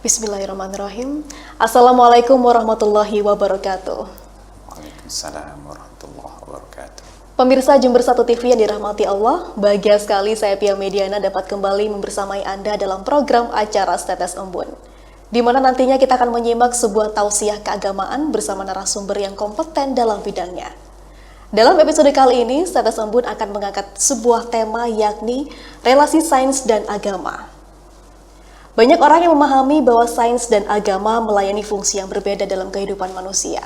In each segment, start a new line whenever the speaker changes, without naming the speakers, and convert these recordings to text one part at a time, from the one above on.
Bismillahirrahmanirrahim. Assalamualaikum warahmatullahi wabarakatuh.
Waalaikumsalam warahmatullahi wabarakatuh.
Pemirsa Jember 1 TV yang dirahmati Allah, bahagia sekali saya Pia Mediana dapat kembali membersamai Anda dalam program acara Setetes Embun, di mana nantinya kita akan menyimak sebuah tausiah keagamaan bersama narasumber yang kompeten dalam bidangnya. Dalam episode kali ini, Setetes Embun akan mengangkat sebuah tema yakni relasi sains dan agama. Banyak orang yang memahami bahwa sains dan agama melayani fungsi yang berbeda dalam kehidupan manusia.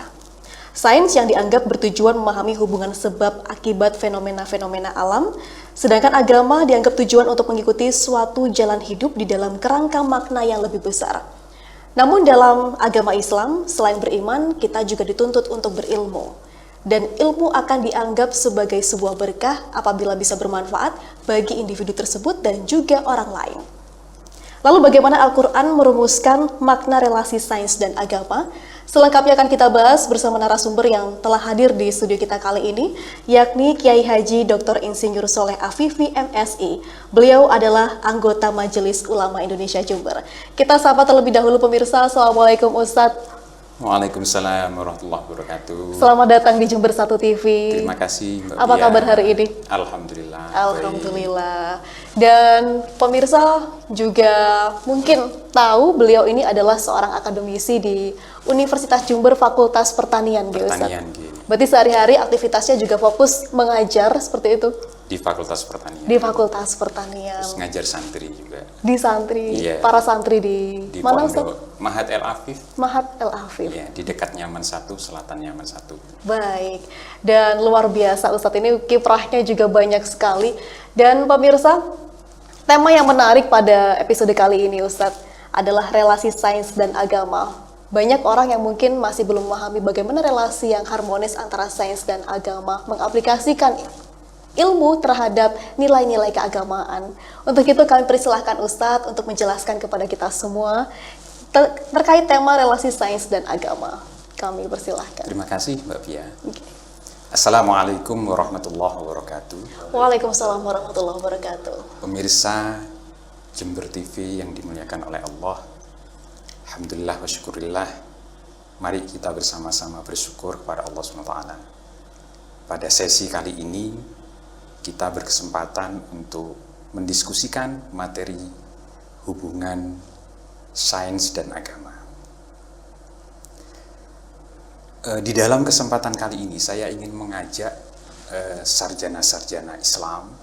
Sains yang dianggap bertujuan memahami hubungan sebab akibat fenomena-fenomena alam, sedangkan agama dianggap tujuan untuk mengikuti suatu jalan hidup di dalam kerangka makna yang lebih besar. Namun dalam agama Islam, selain beriman, kita juga dituntut untuk berilmu. Dan ilmu akan dianggap sebagai sebuah berkah apabila bisa bermanfaat bagi individu tersebut dan juga orang lain. Lalu bagaimana Al-Quran merumuskan makna relasi sains dan agama? Selengkapnya akan kita bahas bersama narasumber yang telah hadir di studio kita kali ini, yakni Kiai Haji Dr. Insinyur Soleh Afifi MSI. Beliau adalah anggota Majelis Ulama Indonesia Jember. Kita sapa terlebih dahulu pemirsa. Assalamualaikum Ustadz.
Waalaikumsalam warahmatullahi wabarakatuh.
Selamat datang di Jember 1 TV.
Terima kasih Mbak
Apa
Pia.
kabar hari ini?
Alhamdulillah.
Alhamdulillah. Dan pemirsa juga mungkin tahu beliau ini adalah seorang akademisi di Universitas Jember Fakultas Pertanian,
Pertanian,
Berarti sehari-hari aktivitasnya juga fokus mengajar seperti itu?
di Fakultas Pertanian.
Di Fakultas Pertanian.
Terus ngajar santri juga.
Di santri,
Iya.
Para santri di mana Ustaz?
Mahat El Afif.
Mahat El Afif.
Ya, di dekat Nyaman 1, selatan Nyaman 1.
Baik, dan luar biasa Ustadz ini kiprahnya juga banyak sekali. Dan pemirsa, tema yang menarik pada episode kali ini Ustadz adalah relasi sains dan agama. Banyak orang yang mungkin masih belum memahami bagaimana relasi yang harmonis antara sains dan agama mengaplikasikan ilmu terhadap nilai-nilai keagamaan. Untuk itu kami persilahkan Ustadz untuk menjelaskan kepada kita semua terkait tema relasi sains dan agama. Kami persilahkan.
Terima kasih Mbak Pia.
Okay.
Assalamualaikum warahmatullahi wabarakatuh.
Waalaikumsalam warahmatullahi wabarakatuh.
Pemirsa Jember TV yang dimuliakan oleh Allah, alhamdulillah wa syukurillah. Mari kita bersama-sama bersyukur kepada Allah SWT. Pada sesi kali ini kita berkesempatan untuk mendiskusikan materi hubungan sains dan agama. Di dalam kesempatan kali ini saya ingin mengajak sarjana-sarjana Islam,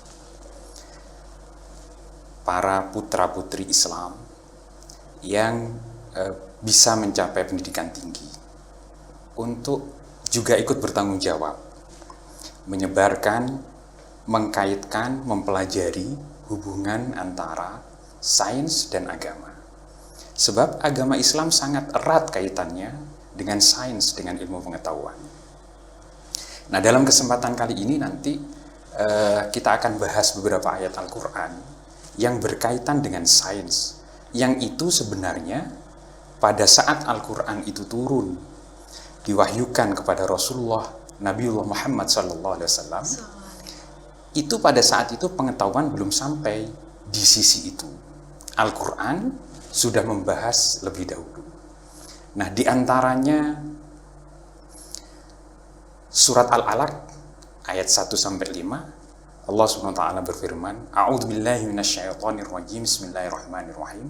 para putra-putri Islam yang bisa mencapai pendidikan tinggi untuk juga ikut bertanggung jawab menyebarkan, mengkaitkan, mempelajari hubungan antara sains dan agama. Sebab agama Islam sangat erat kaitannya dengan sains, dengan ilmu pengetahuan. Nah, dalam kesempatan kali ini nanti kita akan bahas beberapa ayat Al-Quran yang berkaitan dengan sains, yang itu sebenarnya pada saat Al-Quran itu turun, diwahyukan kepada Rasulullah Nabiullah Muhammad SAW, itu pada saat itu pengetahuan belum sampai di sisi itu. Al-Quran sudah membahas lebih dahulu. Nah, di antaranya surat Al-Alaq ayat 1-5, Allah SWT berfirman, A'udzubillahi minasyaitonirrajim, Bismillahirrahmanirrahim.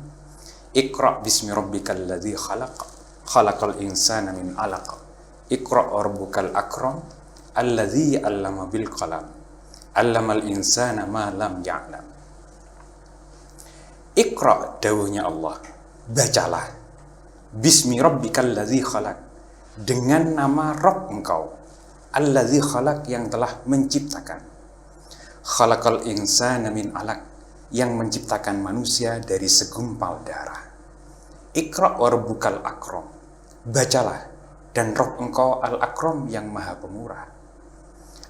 Iqra' bismi rabbikal ladzi khalaq, khalaqal insana min 'alaq. Iqra' rabbukal akram, alladzi 'allama bil qalam, 'allamal insana ma lam ya'lam. Iqra' dawuhnya Allah, bacalah, bismi rabbikal ladzi khalaq, dengan nama Rabb engkau, alladzi khalaq, yang telah menciptakan, khalaqal insana min 'alaq, yang menciptakan manusia dari segumpal darah. Iqra' wa rabbukal akram, bacalah dan Rob engkau Al-Akram yang maha pemurah.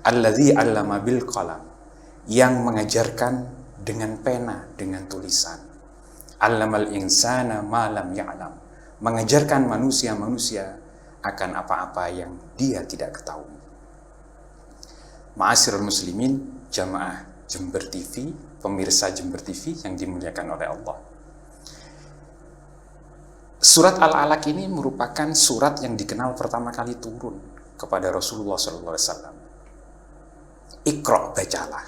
Alladzi 'allama bil qalam, yang mengajarkan dengan pena, dengan tulisan. 'Allamal insana ma lam ya'lam, mengajarkan manusia akan apa-apa yang dia tidak ketahui. Ma'asyiral muslimin, jamaah Jember TV, pemirsa Jember TV yang dimuliakan oleh Allah. Surat Al-Alaq ini merupakan surat yang dikenal pertama kali turun kepada Rasulullah SAW. Iqra, bacalah.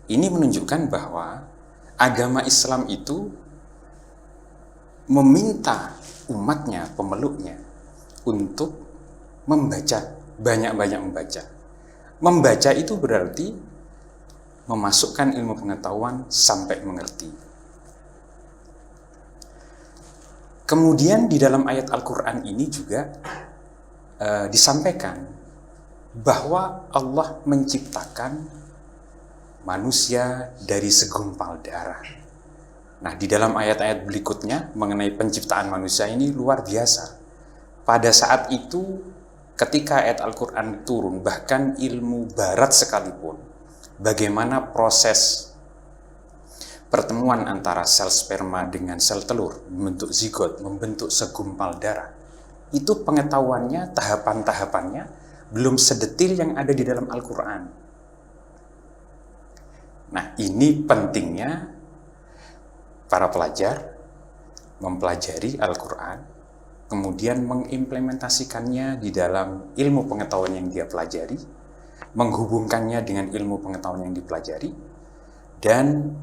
Ini menunjukkan bahwa agama Islam itu meminta umatnya, pemeluknya, untuk membaca, banyak-banyak membaca. Membaca itu berarti memasukkan ilmu pengetahuan sampai mengerti. Kemudian di dalam ayat Al-Quran ini juga disampaikan bahwa Allah menciptakan manusia dari segumpal darah. Nah, di dalam ayat-ayat berikutnya mengenai penciptaan manusia ini luar biasa. Pada saat itu, ketika ayat Al-Quran turun, bahkan ilmu barat sekalipun, bagaimana proses pertemuan antara sel sperma dengan sel telur, membentuk zigot, membentuk segumpal darah, itu pengetahuannya, tahapan-tahapannya belum sedetil yang ada di dalam Al-Quran. Nah, ini pentingnya para pelajar mempelajari Al-Quran, kemudian mengimplementasikannya di dalam ilmu pengetahuan yang dia pelajari, menghubungkannya dengan ilmu pengetahuan yang dipelajari, dan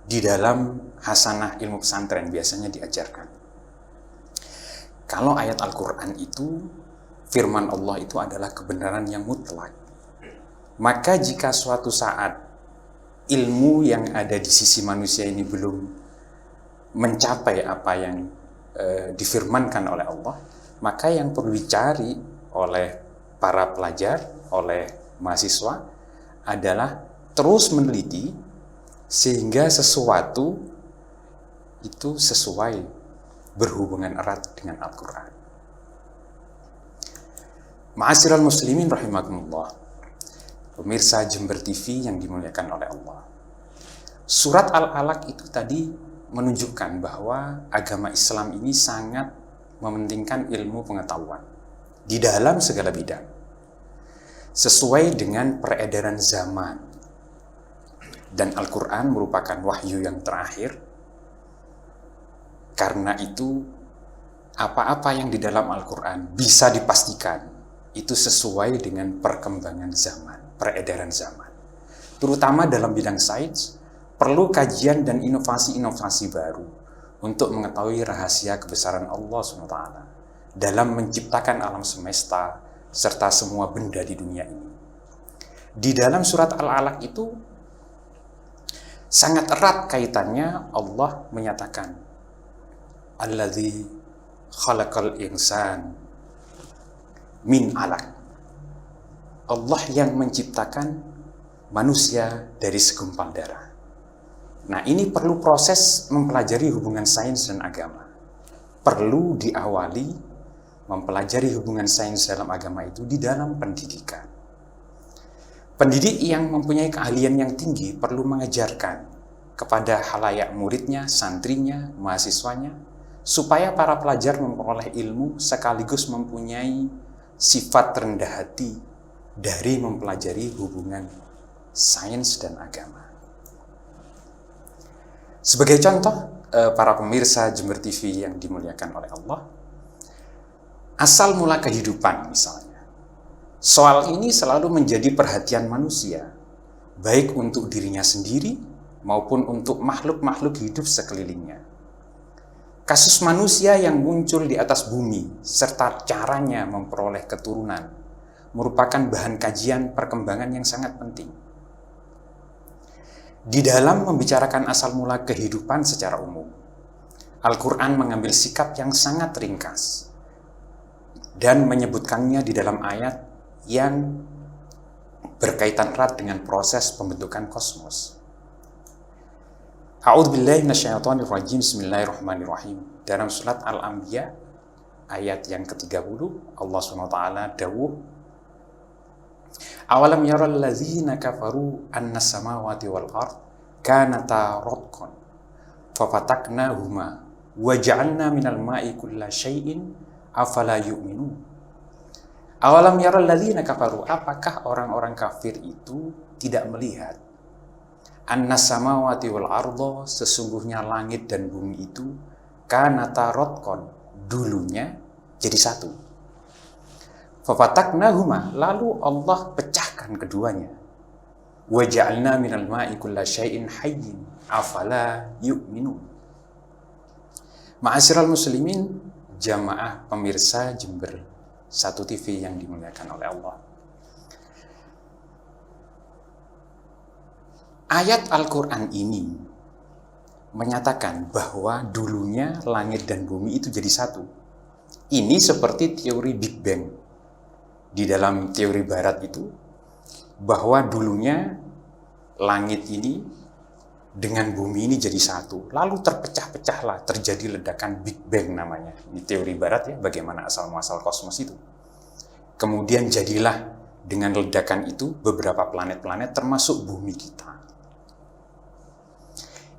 di dalam hasanah ilmu pesantren biasanya diajarkan. Kalau ayat Al-Quran itu, firman Allah itu adalah kebenaran yang mutlak. Maka jika suatu saat ilmu yang ada di sisi manusia ini belum mencapai apa yang difirmankan oleh Allah, maka yang perlu dicari oleh para pelajar, oleh mahasiswa adalah terus meneliti sehingga sesuatu itu sesuai, berhubungan erat dengan Al-Quran. Ma'asyiral muslimin rahimakumullah, pemirsa Jember TV yang dimuliakan oleh Allah. Surat Al-Alaq itu tadi menunjukkan bahwa agama Islam ini sangat mementingkan ilmu pengetahuan di dalam segala bidang, sesuai dengan peredaran zaman. Dan Al-Quran merupakan wahyu yang terakhir. Karena itu, apa-apa yang di dalam Al-Quran bisa dipastikan itu sesuai dengan perkembangan zaman, peredaran zaman. Terutama dalam bidang sains, perlu kajian dan inovasi-inovasi baru untuk mengetahui rahasia kebesaran Allah SWT dalam menciptakan alam semesta serta semua benda di dunia ini. Di dalam surat Al-Alaq itu sangat erat kaitannya. Allah menyatakan alladzi khalaqal insan min alaq, Allah yang menciptakan manusia dari segumpal darah. Nah, ini perlu proses mempelajari hubungan sains dan agama. Perlu diawali mempelajari hubungan sains dalam agama itu di dalam pendidikan. Pendidik yang mempunyai keahlian yang tinggi perlu mengajarkan kepada khalayak muridnya, santrinya, mahasiswanya, supaya para pelajar memperoleh ilmu sekaligus mempunyai sifat rendah hati dari mempelajari hubungan sains dan agama. Sebagai contoh, para pemirsa Jember TV yang dimuliakan oleh Allah, asal mula kehidupan misalnya. Soal ini selalu menjadi perhatian manusia, baik untuk dirinya sendiri maupun untuk makhluk-makhluk hidup sekelilingnya. Kasus manusia yang muncul di atas bumi serta caranya memperoleh keturunan merupakan bahan kajian perkembangan yang sangat penting. Di dalam membicarakan asal mula kehidupan secara umum, Al-Quran mengambil sikap yang sangat ringkas dan menyebutkannya di dalam ayat yang berkaitan erat dengan proses pembentukan kosmos. A'udzubillahi minasyaitonirrajim. Bismillahirrahmanirrahim. Dalam surat Al-Anbiya ayat yang ke-30 Allah SWT dawuh, awalam yaral ladzina kafaru anna samawati wal ard kanata ratqan fafataknahuma wa ja'alna minal ma'i kulla syai'in afala yu'minun. Awalam yaral ladzina kafaru, apakah orang-orang kafir itu tidak melihat anna samawati wal arda, sesungguhnya langit dan bumi itu kanata ratqan, dulunya jadi satu. Fafataknahuma, lalu Allah pecahkan keduanya. Wa ja'alna minal ma'i kulla syai'in hayyin afala yu'minun. Ma'asyiral muslimin, jamaah pemirsa Jember 1 TV yang dimuliakan oleh Allah. Ayat Al-Quran ini menyatakan bahwa dulunya langit dan bumi itu jadi satu. Ini seperti teori Big Bang. Di dalam teori barat itu, bahwa dulunya langit ini dengan bumi ini jadi satu. Lalu terpecah-pecahlah, terjadi ledakan Big Bang namanya. Ini teori barat ya, bagaimana asal-muasal kosmos itu. Kemudian jadilah dengan ledakan itu beberapa planet-planet termasuk bumi kita.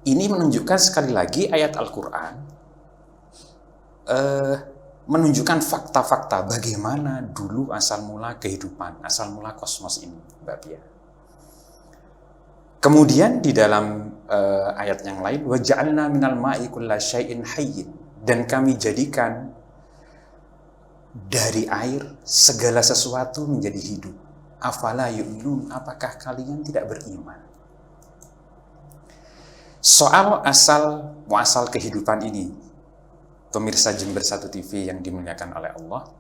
Ini menunjukkan sekali lagi ayat Al-Quran menunjukkan fakta-fakta bagaimana dulu asal mula kehidupan, asal mula kosmos ini, Mbak Pia. Kemudian di dalam ayat yang lain, wa ja'alna minal ma'i kulla syai'in hayyin, dan kami jadikan dari air segala sesuatu menjadi hidup. Afala yu'minun, apakah kalian tidak beriman? Soal asal muasal kehidupan ini, pemirsa Jember 1 TV yang dimuliakan oleh Allah,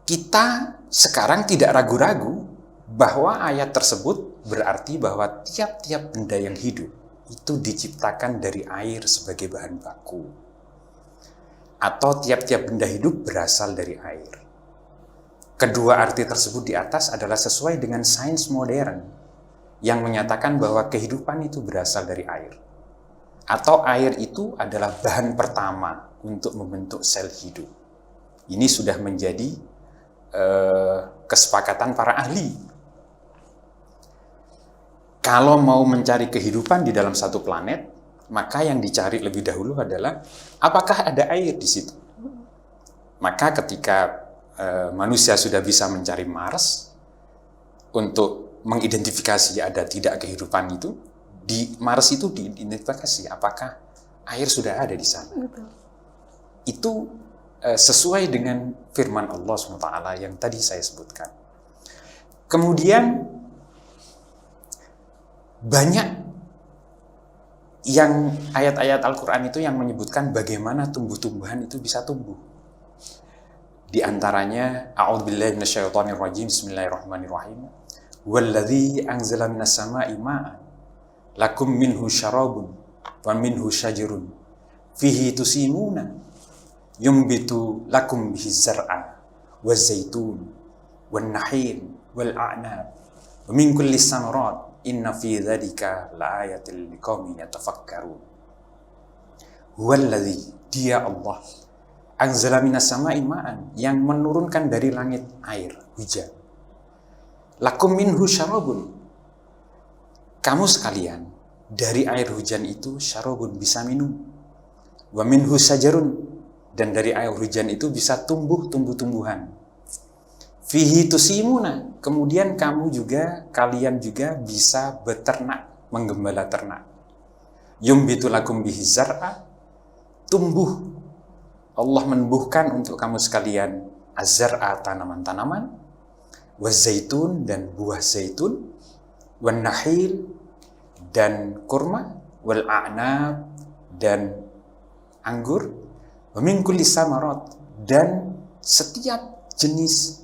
kita sekarang tidak ragu-ragu bahwa ayat tersebut berarti bahwa tiap-tiap benda yang hidup itu diciptakan dari air sebagai bahan baku, atau tiap-tiap benda hidup berasal dari air. Kedua arti tersebut di atas adalah sesuai dengan sains modern yang menyatakan bahwa kehidupan itu berasal dari air, atau air itu adalah bahan pertama untuk membentuk sel hidup. Ini sudah menjadi kesepakatan para ahli. Kalau mau mencari kehidupan di dalam satu planet, maka yang dicari lebih dahulu adalah apakah ada air di situ. Maka ketika manusia sudah bisa mencari Mars untuk mengidentifikasi ada tidak kehidupan itu, di Mars itu diidentifikasi apakah air sudah ada di sana.
Betul.
Itu sesuai dengan firman Allah SWT yang tadi saya sebutkan. Kemudian banyak yang ayat-ayat Al-Quran itu yang menyebutkan bagaimana tumbuh-tumbuhan itu bisa tumbuh. Di antaranya, a'udzubillahi minasyaitonirrajim, bismillahirrahmanirrahim. Walladzi anzala minas sama'i ma'an lakum minhu syarabun wa minhu syajarun fihi tusimuna yumbitu lakum bihi zar'a wa zaitun wan nakhil wal a'nab wa min kulli samarat inna fi dzalika laayatil liqaumin yatafakkarun. Huwallazi, dia Allah, anzala minas sama'i ma'an, yang menurunkan dari langit air, hujan. Lakum minhu syarabun, kamu sekalian dari air hujan itu syarabun, bisa minum. Wa minhu syajarun, dan dari air hujan itu bisa tumbuh tumbuh-tumbuhan. Fihi tusimuna, kemudian kalian juga bisa beternak, menggembala ternak. Yumbitu lakum bihi zar'a, tumbuh, Allah menumbuhkan untuk kamu sekalian az-zar'a, tanaman-tanaman, wazaitun, dan buah zaitun, wan nakhil, dan kurma, wal a'nab, dan anggur, wa min kulli samarat, dan setiap jenis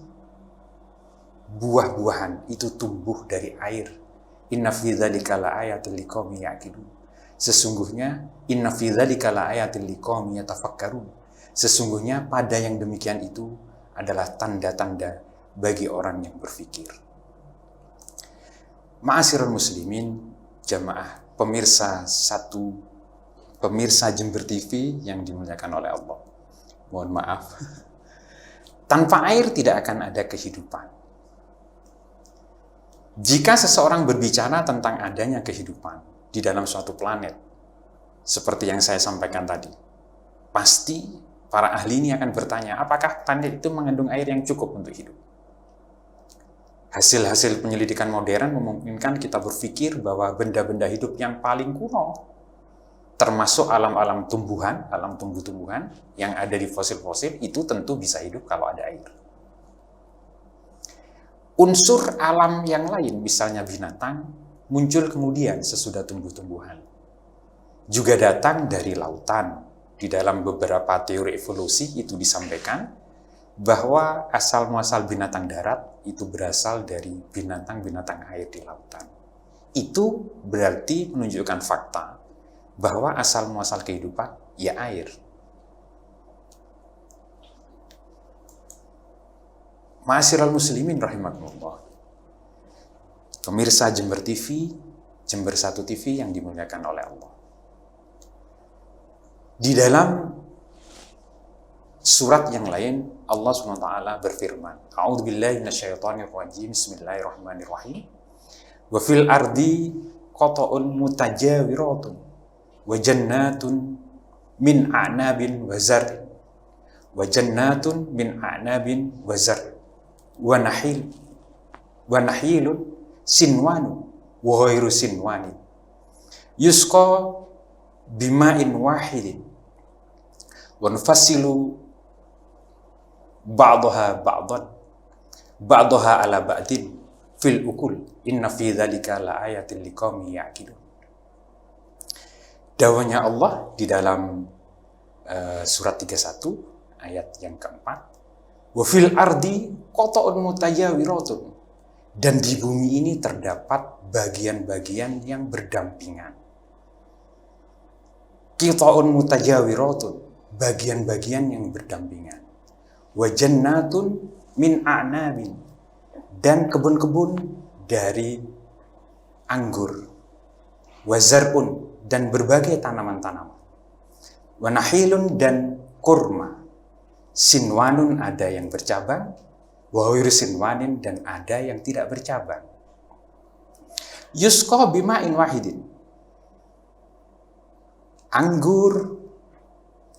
buah-buahan itu tumbuh dari air. Inna fi dzalika laayatil liqaumin ya'qilun. Sesungguhnya inna fi dzalika laayatil liqaumin yatafakkarun. Sesungguhnya pada yang demikian itu adalah tanda-tanda bagi orang yang berfikir. Ma'asyiral muslimin, jamaah pemirsa Jember TV yang dimuliakan oleh Allah. mohon maaf. Tanpa air tidak akan ada kehidupan. Jika seseorang berbicara tentang adanya kehidupan di dalam suatu planet, seperti yang saya sampaikan tadi, pasti para ahli ini akan bertanya, apakah planet itu mengandung air yang cukup untuk hidup? Hasil-hasil penyelidikan modern memungkinkan kita berpikir bahwa benda-benda hidup yang paling kuno, termasuk alam-alam tumbuhan, alam tumbuh-tumbuhan yang ada di fosil-fosil, itu tentu bisa hidup kalau ada air. Unsur alam yang lain, misalnya binatang, muncul kemudian sesudah tumbuh-tumbuhan. Juga datang dari lautan. Di dalam beberapa teori evolusi itu disampaikan bahwa asal-muasal binatang darat itu berasal dari binatang-binatang air di lautan. Itu berarti menunjukkan fakta bahwa asal-muasal kehidupan ya air. Ma'asyiral muslimin rahimakumullah. Pemirsa Jember TV, Jember 1 TV yang dimuliakan oleh Allah. Di dalam surat yang lain, Allah SWT berfirman, A'udzubillahi minasyaitonirrajim, Bismillahirrahmanirrahim. Wa fil ardi qata'un mutajawiratun wa jannatun min a'nabin wa zar'in wa jannatun min a'nabin wa zar'in wa nahilun sinwanu wa ghairu sinwani yusqa bima'in wahidin wa nufassilu ba'daha ala ba'din fil ukul inna fi dzalika laayatin liqaumin ya'qilun. Dawanya Allah di dalam surat 31 ayat yang keempat, wa fil ardi qata'un mutajawiratun, dan di bumi ini terdapat bagian-bagian yang berdampingan. Qita'un mutajawiratun, bagian-bagian yang berdampingan. Wa jannatun min a'nabin, dan kebun-kebun dari anggur. Wa zar'un, dan berbagai tanaman-tanaman. Wa nahilun, dan kurma. Sinwanun, ada yang bercabang. Wa ghairu sinwanin, dan ada yang tidak bercabang. Yusqa bima'in wahidin. Anggur,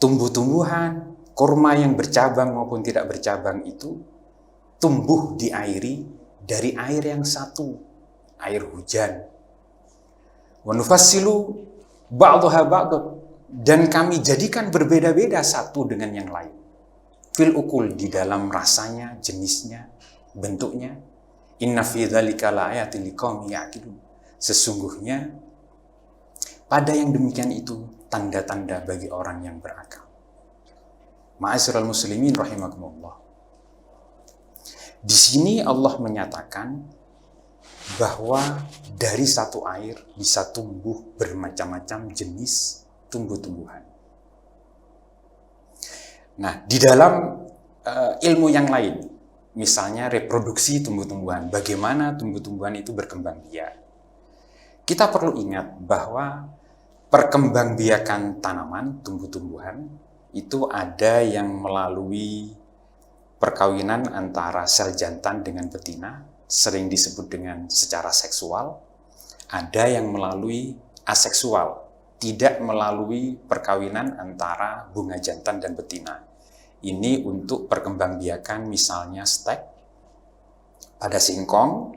tumbuh-tumbuhan, kurma yang bercabang maupun tidak bercabang itu tumbuh diairi dari air yang satu, air hujan. Wa nufassilu ba'daha ba'dad, dan kami jadikan berbeda-beda satu dengan yang lain. Fil ukul, di dalam rasanya, jenisnya, bentuknya. Inna fi dzalika laayatin liqaumin ya'qilun. Sesungguhnya pada yang demikian itu tanda-tanda bagi orang yang berakal. Ma'asyiral muslimin rahimakumullah. Di sini Allah menyatakan bahwa dari satu air bisa tumbuh bermacam-macam jenis tumbuh-tumbuhan. Nah, di dalam ilmu yang lain, misalnya reproduksi tumbuh-tumbuhan, bagaimana tumbuh-tumbuhan itu berkembang biak. Kita perlu ingat bahwa perkembangbiakan tanaman, tumbuh-tumbuhan, itu ada yang melalui perkawinan antara sel jantan dengan betina, sering disebut dengan secara seksual. Ada yang melalui aseksual, tidak melalui perkawinan antara bunga jantan dan betina. Ini untuk perkembangbiakan misalnya stek pada singkong,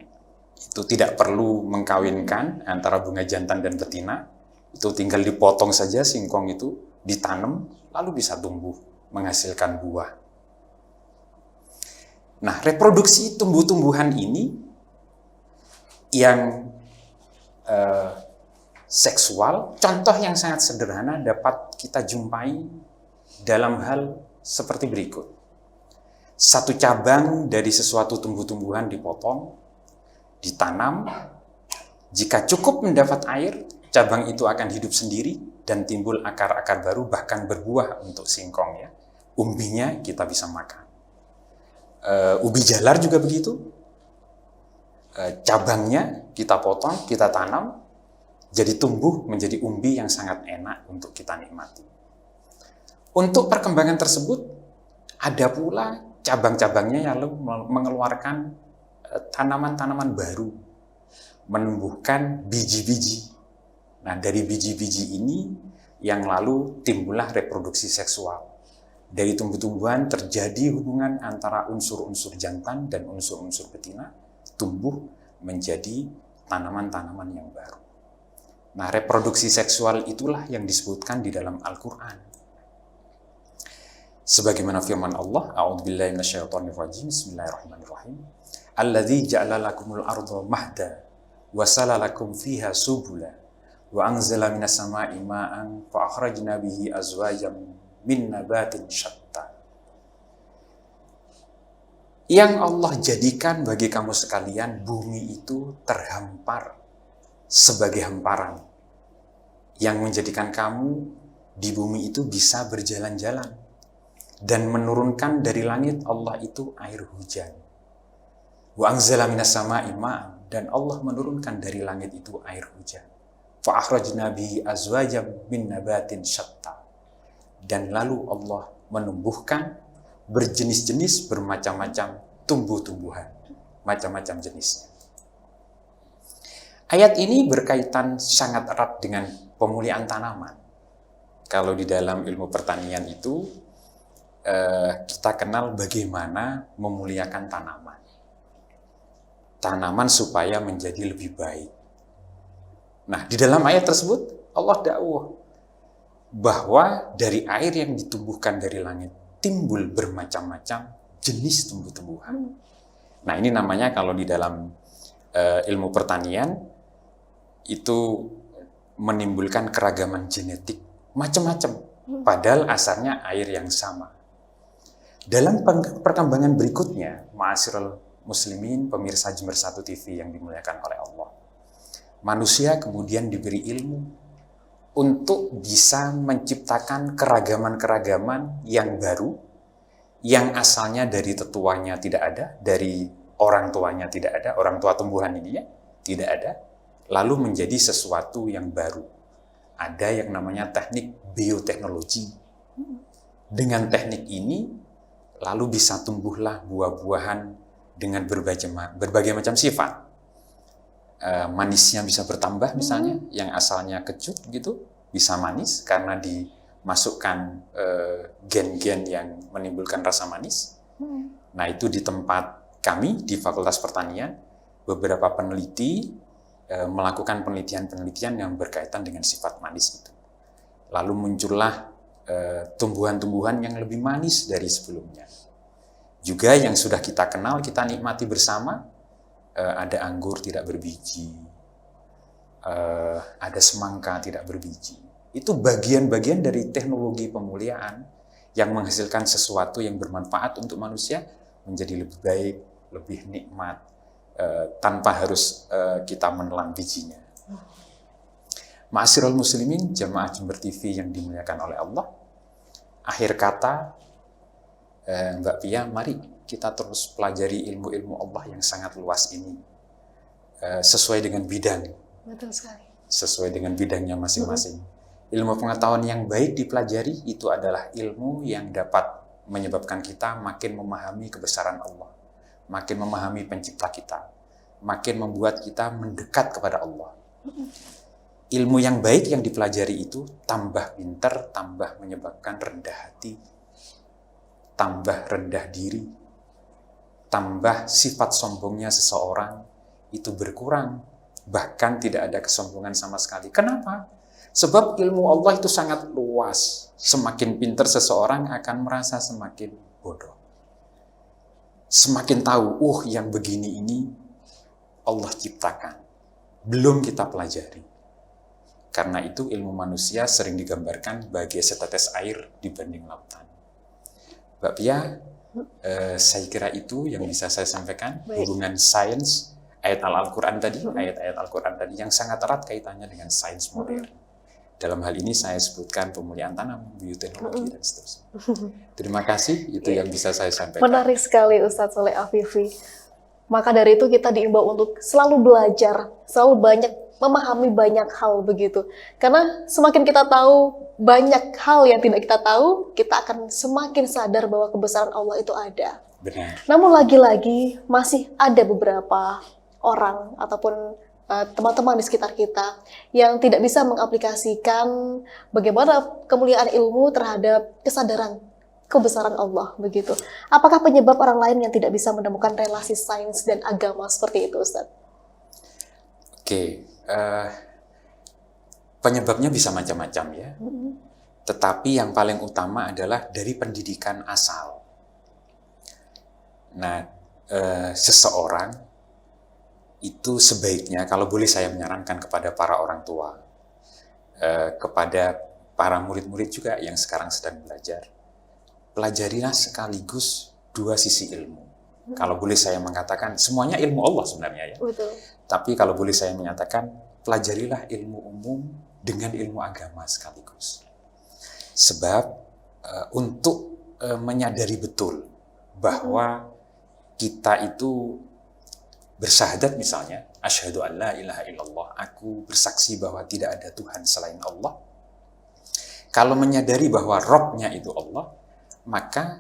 itu tidak perlu mengkawinkan antara bunga jantan dan betina, itu tinggal dipotong saja singkong itu, ditanam, lalu bisa tumbuh, menghasilkan buah. Nah, reproduksi tumbuh-tumbuhan ini yang seksual, contoh yang sangat sederhana dapat kita jumpai dalam hal seperti berikut. Satu cabang dari sesuatu tumbuh-tumbuhan dipotong, ditanam, jika cukup mendapat air, cabang itu akan hidup sendiri dan timbul akar-akar baru, bahkan berbuah untuk singkong ya. Umbinya kita bisa makan. Ubi jalar juga begitu. Cabangnya kita potong, kita tanam, jadi tumbuh menjadi umbi yang sangat enak untuk kita nikmati. Untuk perkembangan tersebut Ada pula cabang-cabangnya yang lalu mengeluarkan tanaman-tanaman baru, menumbuhkan biji-biji. Nah, dari biji-biji ini yang lalu timbullah reproduksi seksual. Dari tumbuh-tumbuhan terjadi hubungan antara unsur-unsur jantan dan unsur-unsur betina, tumbuh menjadi tanaman-tanaman yang baru. Nah, reproduksi seksual itulah yang disebutkan di dalam Al-Quran. Sebagaimana firman Allah, A'udzubillahi minasyaitonirrajim, Bismillahirrahmanirrahim. Alladzi ja'ala lakumul arda mahda wa salalakum fiha subula wa anzala minas sama'i ma'an fa akhrajna bihi azwajan min nabatin syatta. Yang Allah jadikan bagi kamu sekalian bumi itu terhampar sebagai hamparan, yang menjadikan kamu di bumi itu bisa berjalan-jalan dan menurunkan dari langit Allah itu air hujan. Wa anzala minas sama'i ma'an, dan Allah menurunkan dari langit itu air hujan. Fa akhrajna bihi azwajan min nabatin syatta. Dan lalu Allah menumbuhkan berjenis-jenis bermacam-macam tumbuh-tumbuhan, macam-macam jenisnya. Ayat ini berkaitan sangat erat dengan pemuliaan tanaman. Kalau di dalam ilmu pertanian itu kita kenal bagaimana memuliakan tanaman. Tanaman supaya menjadi lebih baik. Nah, di dalam ayat tersebut Allah dakwah bahwa dari air yang ditumbuhkan dari langit timbul bermacam-macam jenis tumbuh-tumbuhan. Nah, ini namanya kalau di dalam ilmu pertanian itu menimbulkan keragaman genetik macam-macam, padahal asalnya air yang sama. Dalam perkembangan berikutnya, ma'asyiral muslimin, pemirsa Jember 1 TV yang dimuliakan oleh Allah, manusia kemudian diberi ilmu untuk bisa menciptakan keragaman-keragaman yang baru, yang asalnya dari tetuanya tidak ada, dari orang tuanya tidak ada, orang tua tumbuhan ini ya, tidak ada, lalu menjadi sesuatu yang baru. Ada yang namanya teknik bioteknologi. Dengan teknik ini, lalu bisa tumbuhlah buah-buahan dengan berbagai macam sifat. Manisnya bisa bertambah misalnya, yang asalnya kecut gitu, bisa manis karena dimasukkan gen-gen yang menimbulkan rasa manis. Nah, itu di tempat kami, di Fakultas Pertanian, beberapa peneliti melakukan penelitian-penelitian yang berkaitan dengan sifat manis itu. Lalu muncullah tumbuhan-tumbuhan yang lebih manis dari sebelumnya. Juga yang sudah kita kenal, kita nikmati bersama, ada anggur tidak berbiji, ada semangka tidak berbiji. Itu bagian-bagian dari teknologi pemuliaan yang menghasilkan sesuatu yang bermanfaat untuk manusia menjadi lebih baik, lebih nikmat, tanpa harus kita menelan bijinya. Ma'asyiral muslimin, jamaah Jember TV yang dimuliakan oleh Allah, akhir kata, Mbak Pia, mari kita terus pelajari ilmu-ilmu Allah yang sangat luas ini, sesuai dengan bidang.
Betul sekali.
Sesuai dengan bidangnya masing-masing. Ilmu pengetahuan yang baik dipelajari itu adalah ilmu yang dapat menyebabkan kita makin memahami kebesaran Allah, makin memahami pencipta kita, makin membuat kita mendekat kepada Allah. Ilmu yang baik yang dipelajari itu tambah pintar, tambah menyebabkan rendah hati, tambah rendah diri, tambah sifat sombongnya seseorang itu berkurang, bahkan tidak ada kesombongan sama sekali. Kenapa? Sebab ilmu Allah itu sangat luas. Semakin pintar seseorang akan merasa semakin bodoh. Semakin tahu, yang begini ini Allah ciptakan. Belum kita pelajari. Karena itu ilmu manusia sering digambarkan bagai setetes air dibanding lautan. Mbak Pia, saya kira itu yang bisa saya sampaikan. Hubungan sains, ayat Al-Quran tadi, ayat-ayat Al-Quran tadi yang sangat erat kaitannya dengan sains modern. Dalam hal ini saya sebutkan pemuliaan tanaman, bioteknologi, dan seterusnya. Terima kasih, itu yang bisa saya sampaikan.
Menarik sekali Ustadz Sholeh Afifi. Maka dari itu kita diimbau untuk selalu belajar, selalu banyak memahami banyak hal begitu. Karena semakin kita tahu banyak hal yang tidak kita tahu, kita akan semakin sadar bahwa kebesaran Allah itu ada.
Benar.
Namun lagi-lagi masih ada beberapa orang ataupun teman-teman di sekitar kita yang tidak bisa mengaplikasikan bagaimana kemuliaan ilmu terhadap kesadaran kebesaran Allah begitu. Apakah penyebab orang lain yang tidak bisa menemukan relasi sains dan agama seperti itu, Ustaz?
Oke, penyebabnya bisa macam-macam ya. Tetapi yang paling utama adalah dari pendidikan asal. Nah, seseorang itu sebaiknya, kalau boleh saya menyarankan kepada para orang tua, kepada para murid-murid juga yang sekarang sedang belajar, pelajarilah sekaligus dua sisi ilmu. Kalau boleh saya mengatakan, semuanya ilmu Allah sebenarnya ya.
Betul.
Tapi kalau boleh saya menyatakan, pelajarilah ilmu umum dengan ilmu agama sekaligus. Sebab untuk menyadari betul bahwa kita itu bersyahadat misalnya, asyhadu an la ilaha illallah, aku bersaksi bahwa tidak ada Tuhan selain Allah. Kalau menyadari bahwa Rabb-nya itu Allah, maka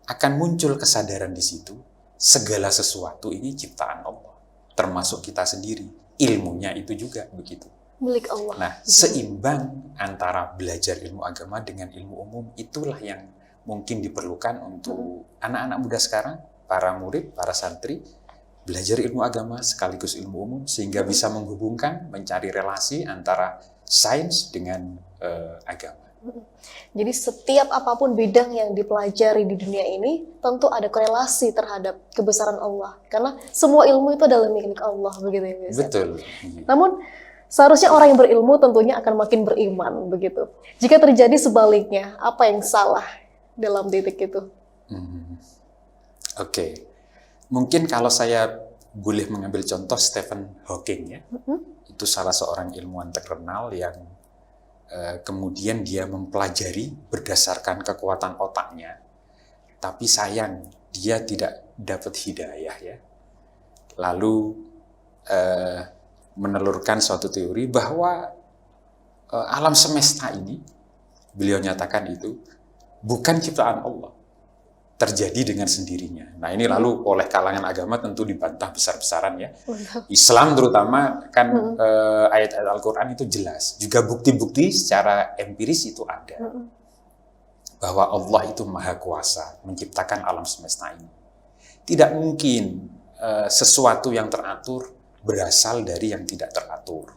akan muncul kesadaran di situ, segala sesuatu ini ciptaan Allah, termasuk kita sendiri, ilmunya itu juga begitu.
Milik Allah.
Nah, seimbang antara belajar ilmu agama dengan ilmu umum, itulah yang mungkin diperlukan untuk anak-anak muda sekarang, para murid, para santri, belajar ilmu agama sekaligus ilmu umum, sehingga bisa menghubungkan, mencari relasi antara sains dengan agama.
Jadi setiap apapun bidang yang dipelajari di dunia ini tentu ada korelasi terhadap kebesaran Allah. Karena semua ilmu itu adalah milik Allah, begitu ya Ustaz?
Betul.
Namun seharusnya orang yang berilmu tentunya akan makin beriman, begitu. Jika terjadi sebaliknya, apa yang salah dalam titik itu?
Oke. Mungkin kalau saya boleh mengambil contoh Stephen Hawking ya. Itu salah seorang ilmuwan terkenal yang kemudian dia mempelajari berdasarkan kekuatan otaknya, tapi sayang dia tidak dapat hidayah ya. Lalu menelurkan suatu teori bahwa alam semesta ini, beliau nyatakan itu bukan ciptaan Allah, terjadi dengan sendirinya. Nah ini lalu oleh kalangan agama tentu dibantah besar-besaran ya. Islam terutama kan ayat-ayat Al-Quran itu jelas. Juga bukti-bukti secara empiris itu ada. Bahwa Allah itu maha kuasa menciptakan alam semesta ini. Tidak mungkin sesuatu yang teratur berasal dari yang tidak teratur.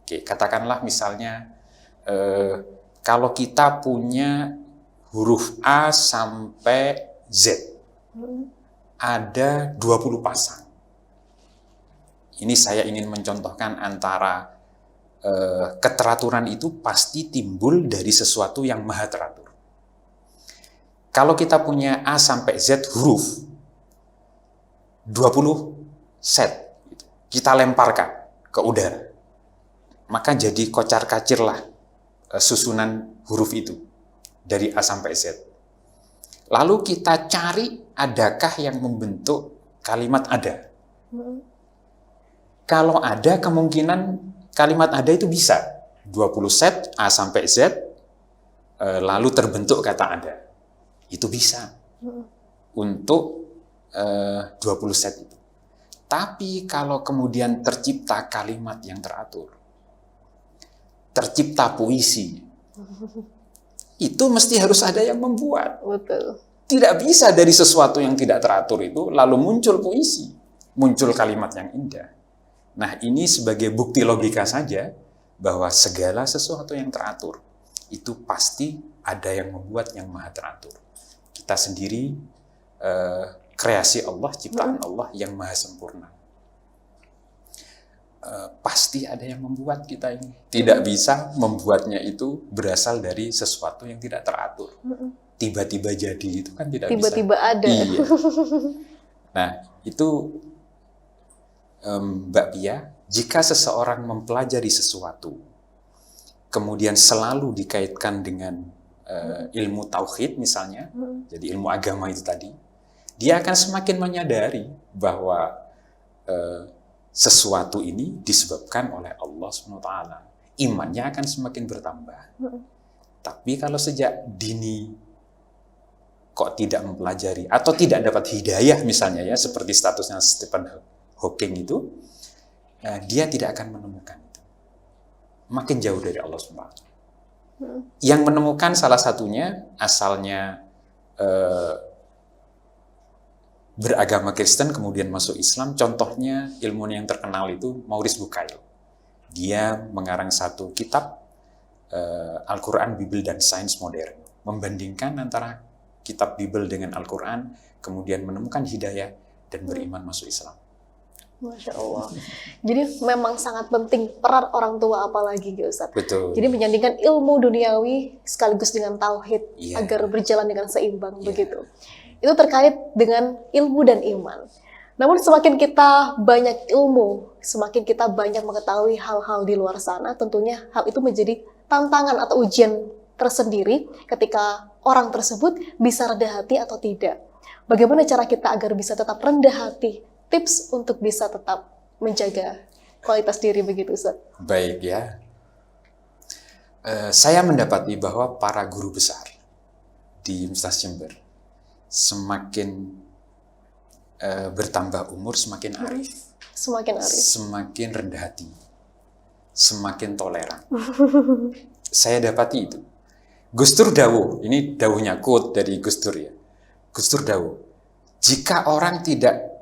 Oke, katakanlah misalnya kalau kita punya huruf A sampai Z. Ada 20 pasang. Ini saya ingin mencontohkan antara keteraturan itu pasti timbul dari sesuatu yang maha teratur. Kalau kita punya A sampai Z huruf, 20 set, kita lemparkan ke udara. Maka jadi kocar-kacirlah susunan huruf itu. Dari A sampai Z. Lalu kita cari adakah yang membentuk kalimat ada. Kalau ada, kemungkinan kalimat ada itu bisa. 20 set A sampai Z, lalu terbentuk kata ada. Itu bisa. Untuk 20 set itu. Tapi kalau kemudian tercipta kalimat yang teratur, tercipta puisi, itu mesti harus ada yang membuat.
Betul.
Tidak bisa dari sesuatu yang tidak teratur itu lalu muncul puisi, muncul kalimat yang indah. Nah, ini sebagai bukti logika saja bahwa segala sesuatu yang teratur itu pasti ada yang membuat yang maha teratur. Kita sendiri kreasi Allah, ciptaan Allah yang maha sempurna. Pasti ada yang membuat kita ini. Tidak bisa membuatnya itu berasal dari sesuatu yang tidak teratur. Tiba-tiba jadi itu kan tidak bisa.
Tiba-tiba ada.
Iya. Nah, itu Mbak Pia, jika seseorang mempelajari sesuatu, kemudian selalu dikaitkan dengan ilmu tauhid misalnya, jadi ilmu agama itu tadi, dia akan semakin menyadari bahwa sesuatu ini disebabkan oleh Allah SWT. Imannya akan semakin bertambah. Tapi kalau sejak dini kok tidak mempelajari atau tidak dapat hidayah misalnya ya, seperti statusnya Stephen Hawking itu, dia tidak akan menemukan itu. Makin jauh dari Allah SWT. Yang menemukan salah satunya asalnya beragama Kristen kemudian masuk Islam. Contohnya ilmuwan yang terkenal itu Maurice Bucaille. Dia mengarang satu kitab Al-Quran, Bible, dan Sains Modern. Membandingkan antara kitab Bible dengan Al-Quran, kemudian menemukan hidayah dan beriman masuk Islam.
Masya Allah. Jadi memang sangat penting peran orang tua apalagi ya Ustaz.
Betul.
Jadi menyandingkan ilmu duniawi sekaligus dengan tauhid
Iya.
agar berjalan dengan seimbang
Iya.
begitu. Itu terkait dengan ilmu dan iman. Namun semakin kita banyak ilmu, semakin kita banyak mengetahui hal-hal di luar sana, tentunya hal itu menjadi tantangan atau ujian tersendiri ketika orang tersebut bisa rendah hati atau tidak. Bagaimana cara kita agar bisa tetap rendah hati? Tips untuk bisa tetap menjaga kualitas diri begitu, Ustaz.
Baik ya. Saya mendapati bahwa para guru besar di Universitas Jember semakin bertambah umur semakin arif,
Semakin arif.
semakin rendah hati, semakin toleran. Saya dapati itu. Gus Dur dawuh, ini dawuhnya quote dari Gus Dur ya. Gus Dur dawuh, jika orang tidak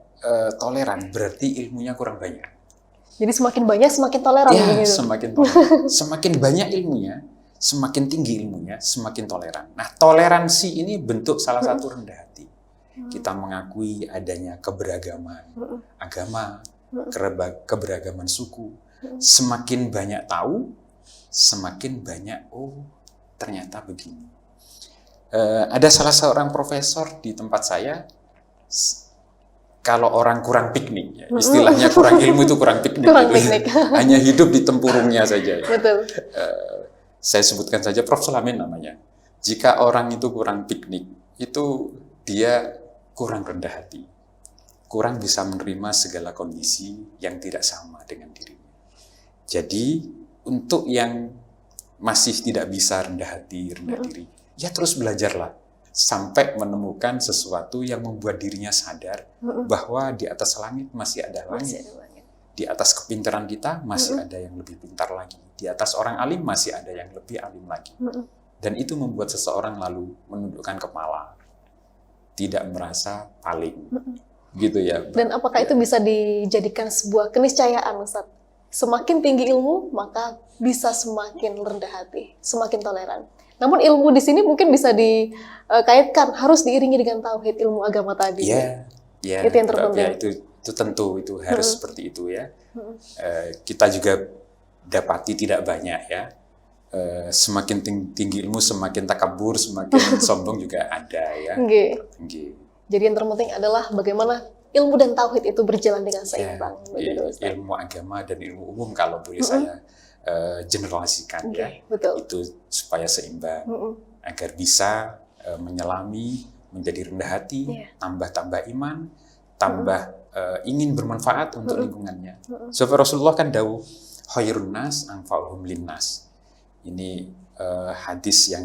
toleran berarti ilmunya kurang banyak.
Jadi semakin banyak semakin toleran
Ya,
begitu.
semakin toleran. Semakin banyak ilmunya, semakin tinggi ilmunya, semakin toleran. Nah, toleransi ini bentuk salah satu rendah hati. Kita mengakui adanya keberagaman agama, keberagaman suku. Semakin banyak tahu, semakin banyak, oh ternyata begini. Ada salah seorang profesor di tempat saya, kalau orang kurang piknik, ya, istilahnya kurang ilmu itu kurang piknik.
Kurang
gitu.
piknik.
Hanya hidup di tempurungnya saja. Ya.
Betul.
Saya sebutkan saja Prof. Sulamin namanya. Jika orang itu kurang piknik, itu dia kurang rendah hati. Kurang bisa menerima segala kondisi yang tidak sama dengan dirinya. Jadi, untuk yang masih tidak bisa rendah hati, rendah diri, ya terus belajarlah. Sampai menemukan sesuatu yang membuat dirinya sadar bahwa di atas langit masih ada langit. Di atas kepintaran kita masih ada yang lebih pintar lagi. Di atas orang alim masih ada yang lebih alim lagi. Dan itu membuat seseorang lalu menundukkan kepala. Tidak merasa paling. Gitu ya.
Dan apakah itu bisa dijadikan sebuah keniscayaan, Ustaz? Semakin tinggi ilmu, maka bisa semakin rendah hati, semakin toleran. Namun ilmu di sini mungkin bisa dikaitkan, harus diiringi dengan tauhid, ilmu agama tadi.
Ya,
Itu yang terpenting.
Ya, itu tentu itu harus seperti itu ya. Kita juga dapati tidak banyak ya. Semakin tinggi ilmu, semakin takabur, semakin sombong juga ada ya.
Nggih. Jadi yang terpenting adalah bagaimana ilmu dan tauhid itu berjalan dengan seimbang.
Ya, ilmu agama dan ilmu umum kalau boleh saya generalisasikan ya.
Betul.
Itu supaya seimbang agar bisa menyelami, menjadi rendah hati, tambah iman, tambah ingin bermanfaat untuk lingkungannya. Sebab Rasulullah kan dawuh khairun nas anfa'uhum linnas. Ini hadis yang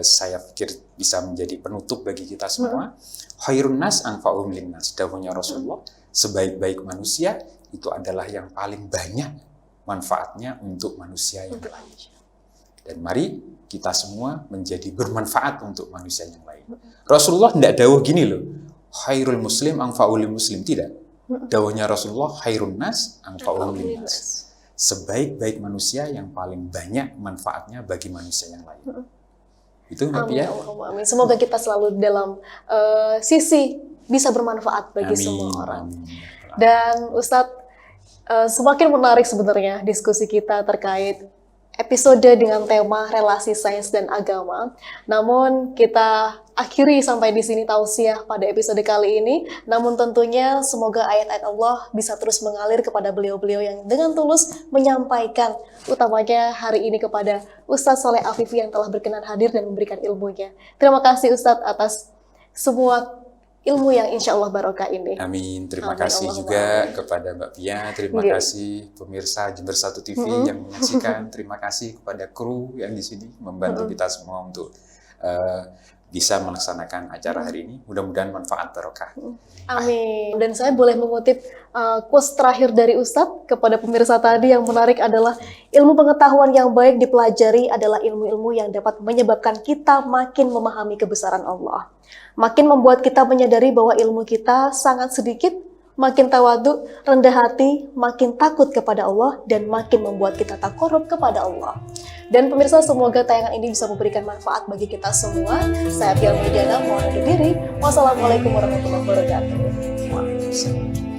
saya pikir bisa menjadi penutup bagi kita semua. Khairun nas anfa'uhum linnas. Dawuhnya Rasulullah, sebaik-baik manusia itu adalah yang paling banyak manfaatnya untuk manusia yang lain. Dan mari kita semua menjadi bermanfaat untuk manusia yang lain. Rasulullah tidak dawuh gini loh, khairul muslim anfa'ul muslim, tidak. Dawuhnya Rasulullah khairun nas anfa'ul linnas. Sebaik-baik manusia yang paling banyak manfaatnya bagi manusia yang lain. Itu ya.
Amin. Semoga kita selalu dalam sisi bisa bermanfaat bagi semua orang. Dan Ustadz, semakin menarik sebenarnya diskusi kita terkait episode dengan tema relasi sains dan agama. Namun kita akhiri sampai di sini tausiah pada episode kali ini. Namun tentunya semoga ayat-ayat Allah bisa terus mengalir kepada beliau-beliau yang dengan tulus menyampaikan utamanya hari ini kepada Ustadz Sholeh Afifi yang telah berkenan hadir dan memberikan ilmunya. Terima kasih Ustadz atas semua ilmu yang insya Allah barokah ini.
Amin. Terima
Amin,
kasih
Allahumma
juga
amin.
kepada Mbak Pia. Terima
Nggih.
kasih pemirsa Jember 1 TV yang menyaksikan. Terima kasih kepada kru yang di sini membantu kita semua untuk bisa melaksanakan acara hari ini. Mudah-mudahan manfaat barokah.
Amin. Dan saya boleh mengutip quotes terakhir dari Ustadz kepada pemirsa tadi yang menarik adalah ilmu pengetahuan yang baik dipelajari adalah ilmu-ilmu yang dapat menyebabkan kita makin memahami kebesaran Allah. Makin membuat kita menyadari bahwa ilmu kita sangat sedikit, makin tawadu, rendah hati, makin takut kepada Allah, dan makin membuat kita takarub kepada Allah. Dan pemirsa, semoga tayangan ini bisa memberikan manfaat bagi kita semua. Saya Pia Mediana, mohon undur diri. Wassalamualaikum warahmatullahi wabarakatuh.
Waalaikumsalam.